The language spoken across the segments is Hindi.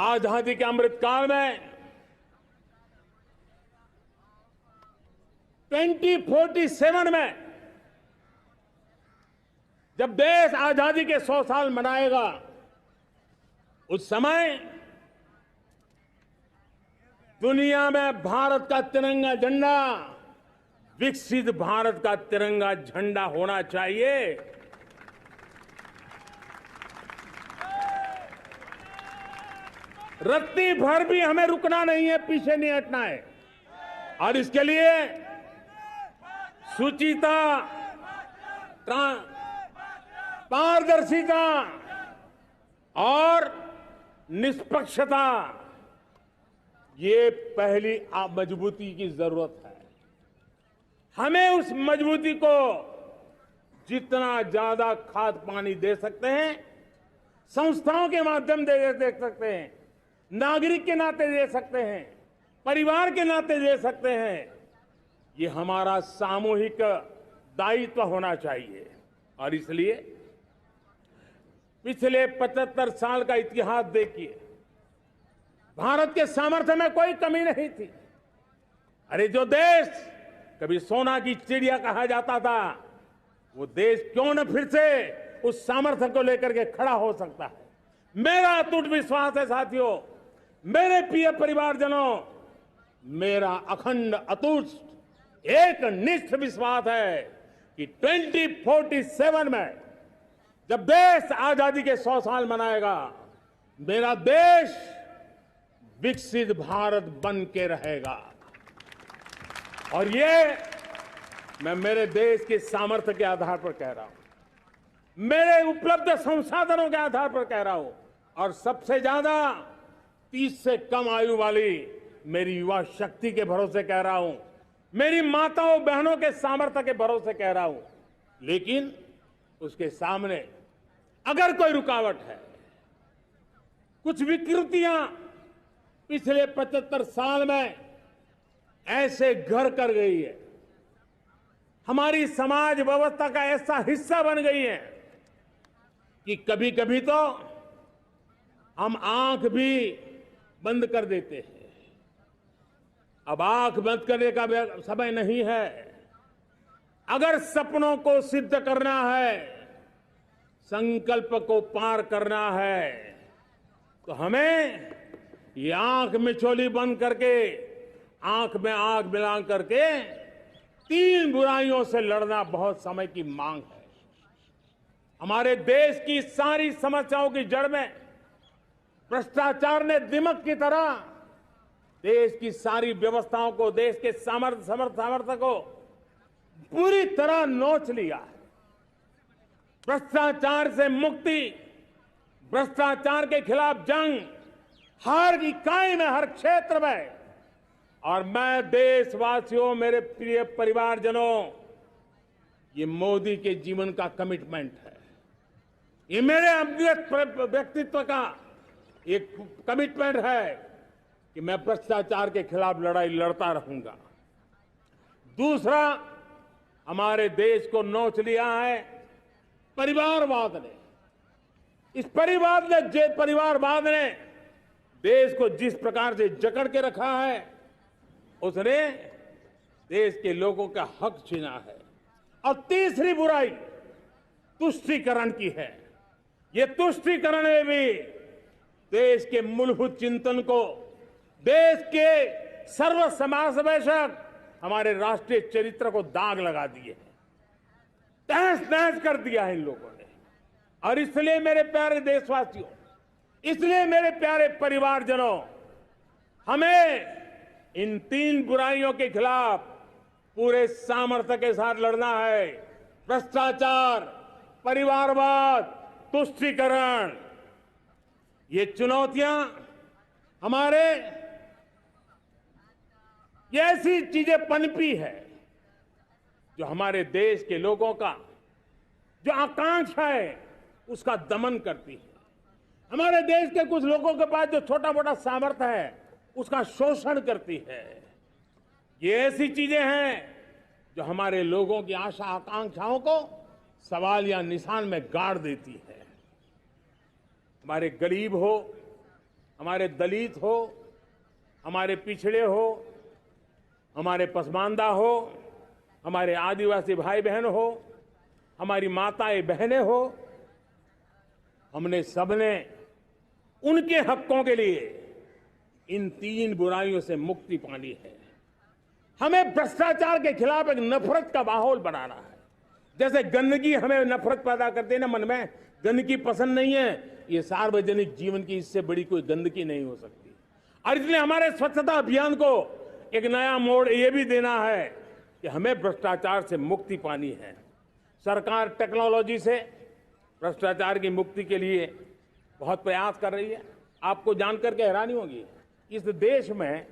आजादी के अमृत काल में 2047 में जब देश आजादी के 100 साल मनाएगा, उस समय दुनिया में भारत का तिरंगा झंडा विकसित भारत का तिरंगा झंडा होना चाहिए। रत्ती भर भी हमें रुकना नहीं है, पीछे नहीं हटना है। और इसके लिए शुचिता, पारदर्शिता और निष्पक्षता, ये पहली मजबूती की जरूरत है। हमें उस मजबूती को जितना ज्यादा खाद पानी दे सकते हैं, संस्थाओं के माध्यम से दे सकते हैं, नागरिक के नाते दे सकते हैं, परिवार के नाते दे सकते हैं, ये हमारा सामूहिक दायित्व होना चाहिए। और इसलिए पिछले 75 साल का इतिहास देखिए, भारत के सामर्थ्य में कोई कमी नहीं थी। अरे जो देश कभी सोना की चिड़िया कहा जाता था, वो देश क्यों न फिर से उस सामर्थ्य को लेकर के खड़ा हो सकता है। मेरा अटूट विश्वास है साथियों, मेरे प्रिय परिवारजनों, मेरा अखंड अटूट एक निष्ठ विश्वास है कि 2047 में जब देश आजादी के 100 साल मनाएगा, मेरा देश विकसित भारत बन के रहेगा। और ये मैं मेरे देश के सामर्थ्य के आधार पर कह रहा हूं, मेरे उपलब्ध संसाधनों के आधार पर कह रहा हूं, और सबसे ज्यादा 30 से कम आयु वाली मेरी युवा शक्ति के भरोसे कह रहा हूं, मेरी माताओं बहनों के सामर्थ्य के भरोसे कह रहा हूं। लेकिन उसके सामने अगर कोई रुकावट है, कुछ विकृतियां पिछले 75 साल में ऐसे घर कर गई है, हमारी समाज व्यवस्था का ऐसा हिस्सा बन गई है कि कभी कभी तो हम आंख भी बंद कर देते हैं। अब आंख बंद करने का समय नहीं है। अगर सपनों को सिद्ध करना है, संकल्प को पार करना है, तो हमें ये आंख मिचौली बंद करके, आंख में आंख मिला करके 3 बुराइयों से लड़ना बहुत समय की मांग है। हमारे देश की सारी समस्याओं की जड़ में भ्रष्टाचार ने दिमक की तरह देश की सारी व्यवस्थाओं को, देश के सामर्थ्य को पूरी तरह नोच लिया है। भ्रष्टाचार से मुक्ति, भ्रष्टाचार के खिलाफ जंग हर इकाई में, हर क्षेत्र में। और मैं देशवासियों, मेरे प्रिय परिवारजनों, ये मोदी के जीवन का कमिटमेंट है। ये मेरे व्यक्तित्व का एक कमिटमेंट है कि मैं भ्रष्टाचार के खिलाफ लड़ाई लड़ता रहूंगा। दूसरा, हमारे देश को नोच लिया है परिवारवाद ने। इस परिवारवाद ने देश को जिस प्रकार से जकड़ के रखा है, उसने देश के लोगों का हक छीना है। और तीसरी बुराई तुष्टीकरण की है। ये तुष्टीकरण में भी देश के मूलभूत चिंतन को, देश के सर्व समावेशक हमारे राष्ट्रीय चरित्र को दाग लगा दिए हैं, तहस नहस कर दिया है इन लोगों ने। और इसलिए मेरे प्यारे देशवासियों, इसलिए मेरे प्यारे परिवारजनों, हमें इन 3 बुराइयों के खिलाफ पूरे सामर्थ्य के साथ लड़ना है। भ्रष्टाचार, परिवारवाद, तुष्टीकरण, ये चुनौतियां हमारे, ये ऐसी चीजें पनपी है जो हमारे देश के लोगों का जो आकांक्षा है उसका दमन करती है। हमारे देश के कुछ लोगों के पास जो छोटा मोटा सामर्थ्य है उसका शोषण करती है। ये ऐसी चीजें हैं जो हमारे लोगों की आशा आकांक्षाओं को सवाल या निशान में गाड़ देती है। हमारे गरीब हो, हमारे दलित हो, हमारे पिछड़े हो, हमारे पसमानदा हो, हमारे आदिवासी भाई बहन हो, हमारी माताएं बहनें हो, हमने सबने उनके हकों के लिए इन 3 बुराइयों से मुक्ति पानी है। हमें भ्रष्टाचार के खिलाफ एक नफरत का माहौल बनाना है। जैसे गंदगी हमें नफरत पैदा करती है ना मन में, गंदगी पसंद नहीं है, ये सार्वजनिक जीवन की इससे बड़ी कोई गंदगी नहीं हो सकती। और इसलिए हमारे स्वच्छता अभियान को एक नया मोड़ ये भी देना है कि हमें भ्रष्टाचार से मुक्ति पानी है। सरकार टेक्नोलॉजी से भ्रष्टाचार की मुक्ति के लिए बहुत प्रयास कर रही है। आपको जानकर के हैरानी होगी, इस देश में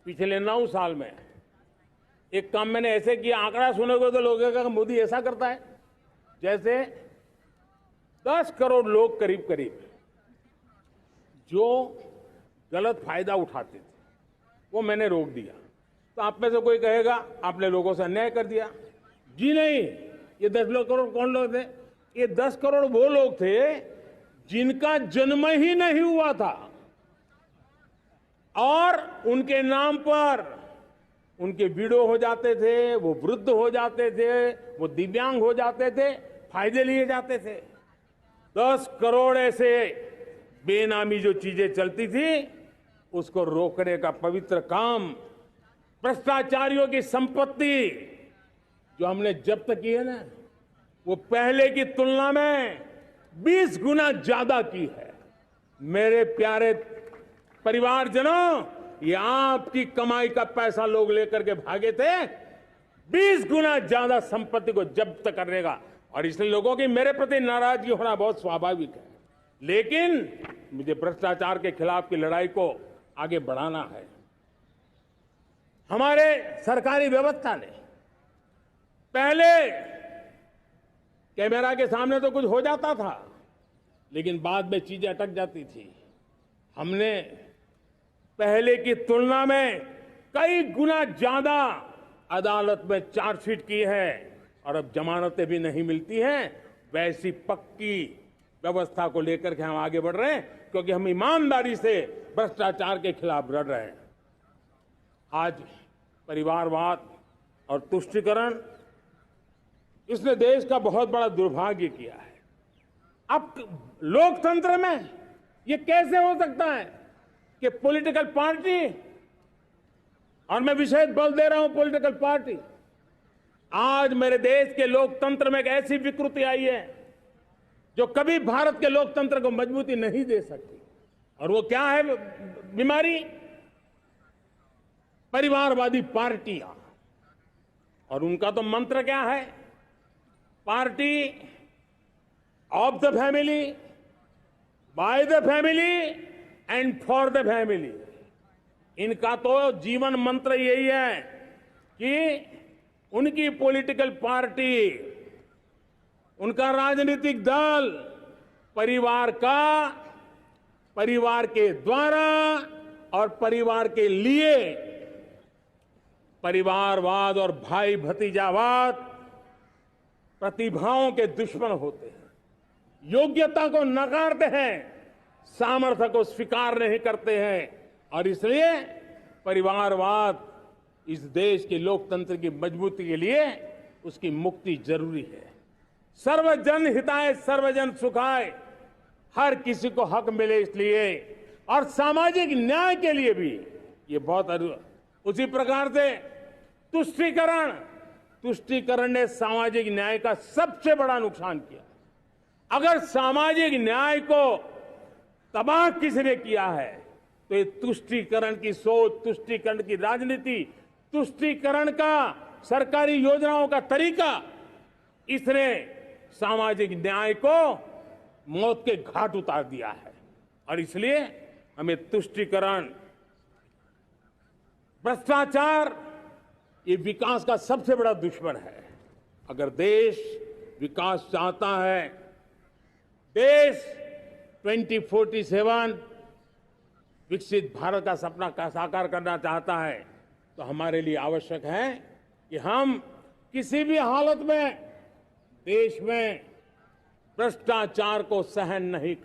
पिछले 9 साल में एक काम मैंने ऐसे किया, आंकड़ा सुनोगे तो लोगों का मोदी ऐसा करता है जैसे 10 करोड़ लोग करीब करीब जो गलत फायदा उठाते थे वो मैंने रोक दिया। तो आप में से कोई कहेगा आपने लोगों से अन्याय कर दिया। जी नहीं, ये 10 करोड़ कौन लोग थे? ये 10 करोड़ वो लोग थे जिनका जन्म ही नहीं हुआ था और उनके नाम पर उनके विडो हो जाते थे, वो वृद्ध हो जाते थे, वो दिव्यांग हो जाते थे, फायदे लिए जाते थे। 10 करोड़ ऐसे बेनामी जो चीजें चलती थी उसको रोकने का पवित्र काम, भ्रष्टाचारियों की संपत्ति जो हमने जब्त की है ना, वो पहले की तुलना में 20 गुना ज्यादा की है। मेरे प्यारे परिवारजनों, ये आपकी कमाई का पैसा लोग लेकर के भागे थे, 20 गुना ज्यादा संपत्ति को जब्त करने का। और इसलिए लोगों की मेरे प्रति नाराजगी होना बहुत स्वाभाविक है, लेकिन मुझे भ्रष्टाचार के खिलाफ की लड़ाई को आगे बढ़ाना है। हमारे सरकारी व्यवस्था ने पहले कैमरा के सामने तो कुछ हो जाता था, लेकिन बाद में चीजें अटक जाती थी। हमने पहले की तुलना में कई गुना ज्यादा अदालत में चार्जशीट की है और अब जमानतें भी नहीं मिलती हैं। वैसी पक्की व्यवस्था को लेकर के हम आगे बढ़ रहे हैं, क्योंकि हम ईमानदारी से भ्रष्टाचार के खिलाफ लड़ रहे हैं। आज परिवारवाद और तुष्टीकरण, इसने देश का बहुत बड़ा दुर्भाग्य किया है। अब लोकतंत्र में ये कैसे हो सकता है कि पॉलिटिकल पार्टी, और मैं विशेष बल दे रहा हूं पॉलिटिकल पार्टी, आज मेरे देश के लोकतंत्र में एक ऐसी विकृति आई है जो कभी भारत के लोकतंत्र को मजबूती नहीं दे सकती। और वो क्या है बीमारी? परिवारवादी पार्टियां। और उनका तो मंत्र क्या है? Party of the family, by the family and for the family. इनका तो जीवन मंत्र यही है कि उनकी पॉलिटिकल पार्टी, उनका राजनीतिक दल परिवार का, परिवार के द्वारा और परिवार के लिए, परिवारवाद और भाई भतीजावाद प्रतिभाओं के दुश्मन होते हैं, योग्यता को नकारते हैं, सामर्थ्य को स्वीकार नहीं करते हैं। और इसलिए परिवारवाद इस देश के लोकतंत्र की मजबूती के लिए उसकी मुक्ति जरूरी है। सर्वजन हिताय सर्वजन सुखाय, हर किसी को हक मिले इसलिए, और सामाजिक न्याय के लिए भी ये बहुत। उसी प्रकार से तुष्टीकरण ने सामाजिक न्याय का सबसे बड़ा नुकसान किया। अगर सामाजिक न्याय को तबाह किसने किया है तो ये तुष्टीकरण की सोच, तुष्टीकरण की राजनीति, तुष्टीकरण का सरकारी योजनाओं का तरीका, इसने सामाजिक न्याय को मौत के घाट उतार दिया है। और इसलिए हमें तुष्टीकरण, भ्रष्टाचार, ये विकास का सबसे बड़ा दुश्मन है। अगर देश विकास चाहता है, देश 2047 विकसित भारत का सपना का साकार करना चाहता है, तो हमारे लिए आवश्यक है कि हम किसी भी हालत में देश में भ्रष्टाचार को सहन नहीं करें।